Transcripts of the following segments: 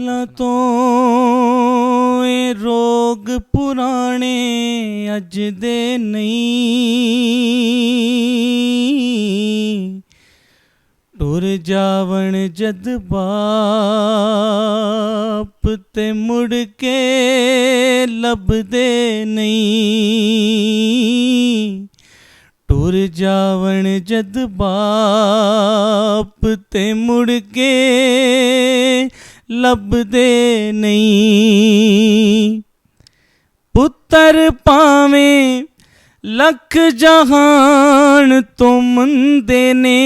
तो ए रोग पुराने अज दे नहीं, टुर जावन जद बाप ते मुड़ के लभदे नहीं, टुर जावन जद बाप ते मुड़ के लभदे नहीं। पुत्र पावें लख जहान तो मंदे ने,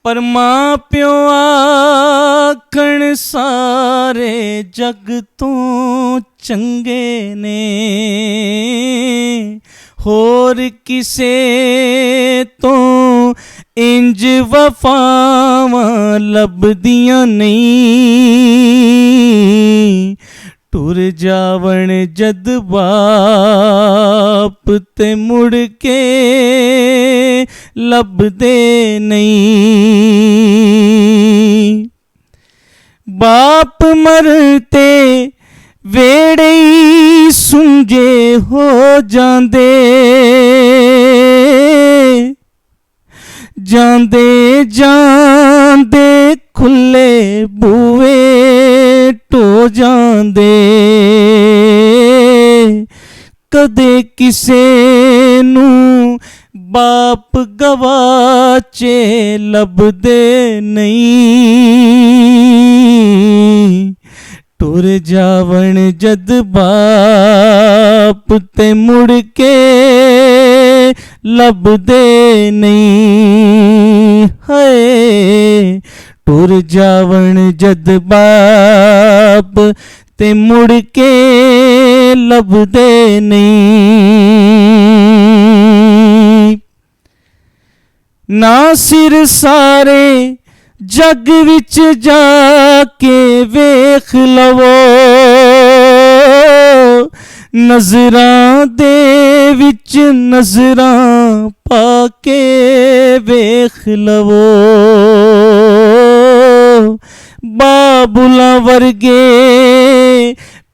पर मां प्यो आखण सारे जग तो चंगे ने। होर किसे तो इंज वफावां लभदियां नहीं, टुर जावण जद बाप ते मुड़ के लभदे नहीं। बाप मरते वेड़े सुंजे हो जांदे, जांदे जांदे खुले बूए टो जांदे। कदे किसे नू बाप गवाचे लभदे नहीं, टुर जावण जद बाप ते मुड़ के लभदे नहीं। हाय टुर जावण जद बाप ते मुड़ के लभदे नहीं। ना सिर सारे जग विच जाके वेख लवो, नजरां दे विच नजरां पाके वेख लवो। बाबुला वर्गे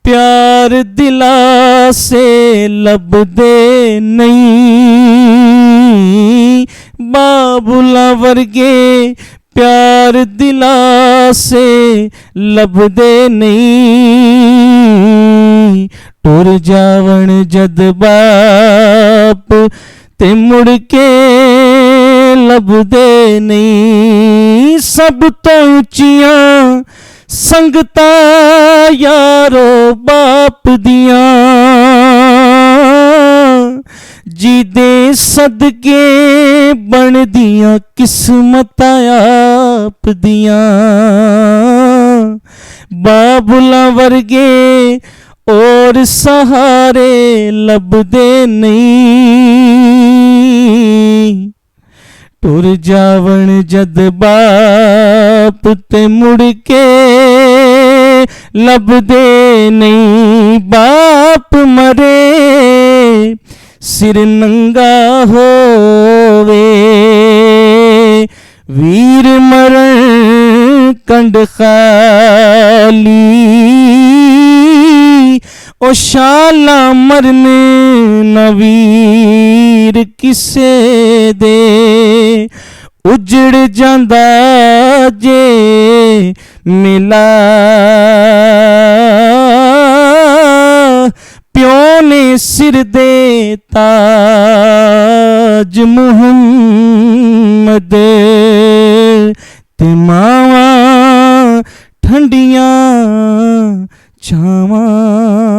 प्यार दिला से लभदे नहीं, बाबुला वर्गे प्यार दिला से लभदे नहीं, टुर जावण जद बाप ते मुड़ के लभदे नहीं। सब तो ऊंचियां संगता यारो बाप दियां, जिदे सदके बन दियां किस्मत आप दियां। बाबुला वर्गे और सहारे लभदे नहीं, टुर जावण जद बाप ते मुड़ के लभदे नहीं। बाप मरे सिर नंगा होवे, वीर मरण कंड खाली, ओ शाला मरन न वीर किसे दे, उजड़ जांदा जे मिला प्यो ने सिर दे ताज मुहम्मद, ते मावां ठंडियां छावां